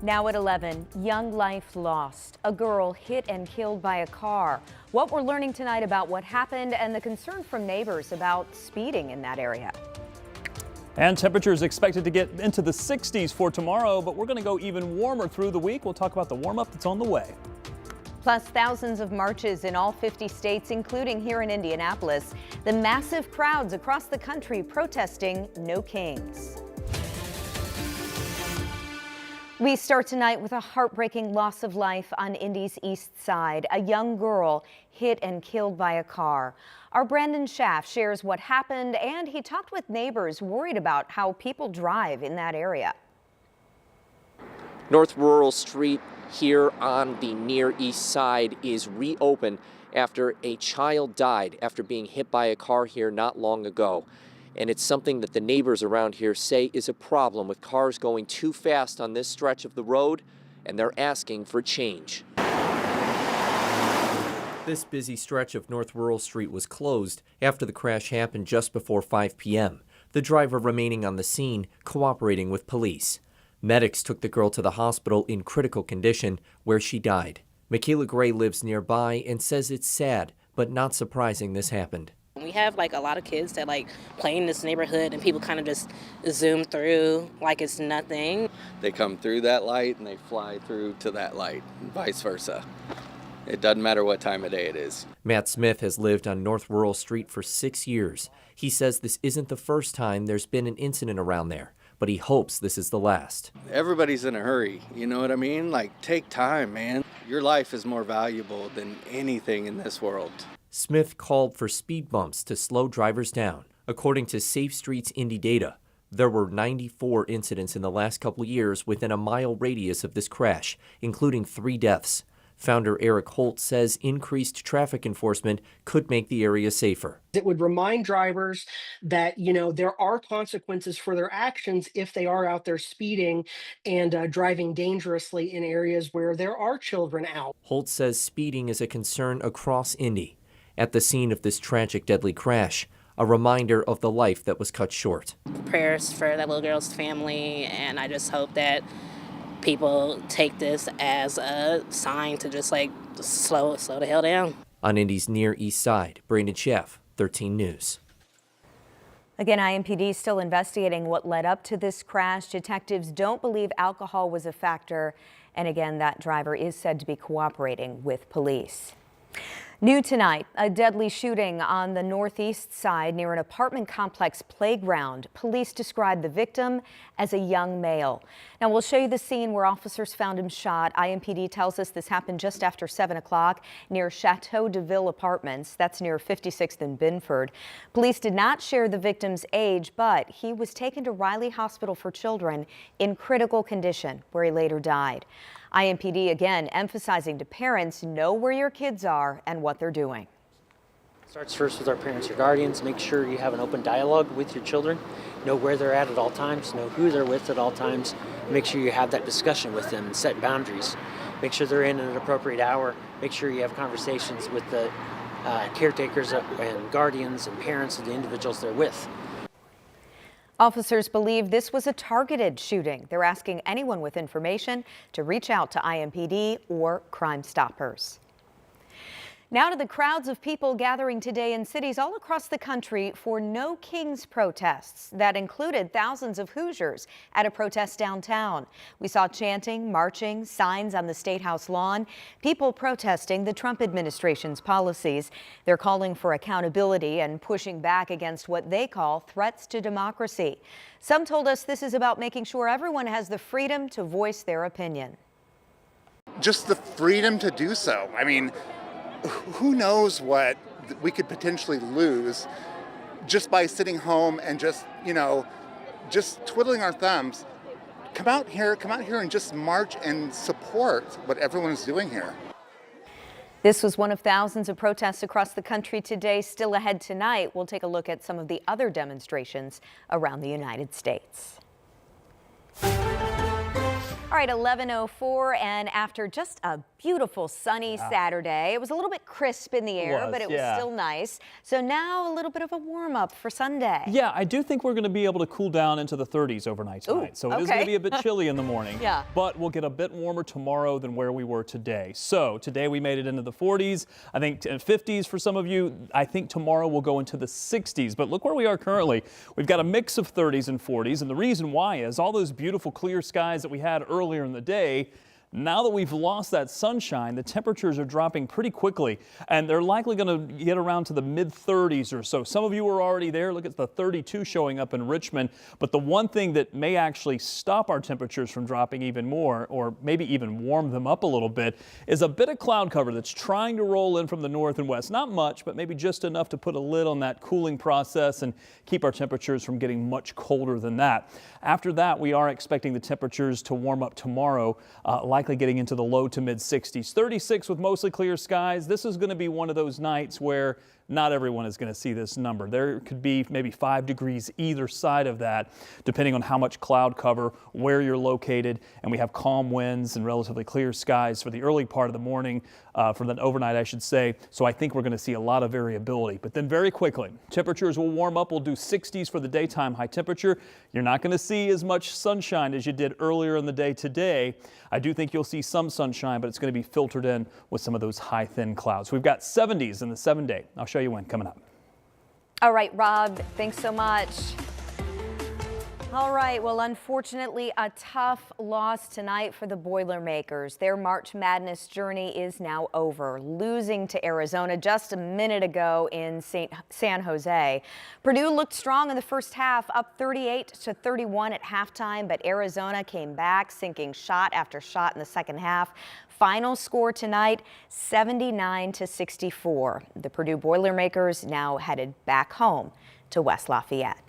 Now at 11, young life lost. A girl hit and killed by a car. What we're learning tonight about what happened and the concern from neighbors about speeding in that area. And temperatures expected to get into the 60s for tomorrow, but we're going to go even warmer through the week. We'll talk about the warm up that's on the way. Plus thousands of marches in all 50 states, including here in Indianapolis. The massive crowds across the country protesting No Kings. We start tonight with a heartbreaking loss of life on Indy's east side. A young girl hit and killed by a car. Our Brandon Schaff shares what happened, and he talked with neighbors worried about how people drive in that area. North Rural Street here on the near east side is reopened after a child died after being hit by a car here not long ago. And it's something that the neighbors around here say is a problem with cars going too fast on this stretch of the road, and they're asking for change. This busy stretch of North Rural Street was closed after the crash happened just before 5 p.m., the driver remaining on the scene, cooperating with police. Medics took the girl to the hospital in critical condition, where she died. Michaela Gray lives nearby and says it's sad, but not surprising this happened. We have a lot of kids that play in this neighborhood, and people kind of just zoom through like it's nothing. They come through that light and they fly through to that light, and vice versa. It doesn't matter what time of day it is. Matt Smith has lived on North Rural Street for 6 years. He says this isn't the first time there's been an incident around there, but he hopes this is the last. Everybody's in a hurry, you know what I mean? Take time, man. Your life is more valuable than anything in this world. Smith called for speed bumps to slow drivers down. According to Safe Streets Indy data, there were 94 incidents in the last couple of years within a mile radius of this crash, including 3 deaths. Founder Eric Holt says increased traffic enforcement could make the area safer. It would remind drivers that, there are consequences for their actions if they are out there speeding and driving dangerously in areas where there are children out. Holt says speeding is a concern across Indy. At the scene of this tragic, deadly crash, a reminder of the life that was cut short. Prayers for that little girl's family, and I just hope that people take this as a sign to just slow the hell down. On Indy's near east side, Brandon Schaff, 13 News. Again, IMPD still investigating what led up to this crash. Detectives don't believe alcohol was a factor. And again, that driver is said to be cooperating with police. New tonight, a deadly shooting on the northeast side near an apartment complex playground. Police describe the victim as a young male. Now we'll show you the scene where officers found him shot. IMPD tells us this happened just after 7 o'clock near Chateau de Ville Apartments. That's near 56th and Binford. Police did not share the victim's age, but he was taken to Riley Hospital for Children in critical condition, where he later died. IMPD again emphasizing to parents, know where your kids are and what they're doing. Starts first with our parents or guardians. Make sure you have an open dialogue with your children. Know where they're at all times. Know who they're with at all times. Make sure you have that discussion with them and set boundaries. Make sure they're in at an appropriate hour. Make sure you have conversations with the caretakers and guardians and parents of the individuals they're with. Officers believe this was a targeted shooting. They're asking anyone with information to reach out to IMPD or Crime Stoppers. Now to the crowds of people gathering today in cities all across the country for No Kings protests that included thousands of Hoosiers at a protest downtown. We saw chanting, marching, signs on the State House lawn, people protesting the Trump administration's policies. They're calling for accountability and pushing back against what they call threats to democracy. Some told us this is about making sure everyone has the freedom to voice their opinion. Just the freedom to do so. I mean, who knows what we could potentially lose just by sitting home and just twiddling our thumbs. Come out here and just march and support what everyone is doing here. This was one of thousands of protests across the country today. Still ahead tonight, we'll take a look at some of the other demonstrations around the United States. All right, 11:04, and after just a beautiful sunny Saturday. It was a little bit crisp in the air, but it was still nice. So now a little bit of a warm up for Sunday. Yeah, I do think we're going to be able to cool down into the 30s overnight tonight. Ooh, so it is going to be a bit chilly in the morning. Yeah. But we'll get a bit warmer tomorrow than where we were today. So today we made it into the 40s. I think 50s for some of you. I think tomorrow we'll go into the 60s. But look where we are currently. We've got a mix of 30s and 40s. And the reason why is all those beautiful clear skies that we had earlier in the day. Now that we've lost that sunshine, the temperatures are dropping pretty quickly, and they're likely going to get around to the mid-30s or so. Some of you are already there. Look at the 32 showing up in Richmond. But the one thing that may actually stop our temperatures from dropping even more, or maybe even warm them up a little bit, is a bit of cloud cover that's trying to roll in from the north and west. Not much, but maybe just enough to put a lid on that cooling process and keep our temperatures from getting much colder than that. After that, we are expecting the temperatures to warm up tomorrow, likely getting into the low to mid 60s. 36 with mostly clear skies. This is going to be one of those nights where not everyone is going to see this number. There could be maybe 5 degrees either side of that, depending on how much cloud cover, where you're located, and we have calm winds and relatively clear skies for the early part of the morning, for the overnight, I should say. So I think we're going to see a lot of variability. But then very quickly, temperatures will warm up. We'll do 60s for the daytime high temperature. You're not going to see as much sunshine as you did earlier in the day today. I do think you'll see some sunshine, but it's going to be filtered in with some of those high thin clouds. We've got 70s in the 7-day. I'll show you when coming up. All right, Rob, thanks so much. All right, well, unfortunately, a tough loss tonight for the Boilermakers. Their March Madness journey is now over, losing to Arizona just a minute ago in San Jose. Purdue looked strong in the first half, up 38-31 at halftime, but Arizona came back, sinking shot after shot in the second half. Final score tonight, 79-64. The Purdue Boilermakers now headed back home to West Lafayette.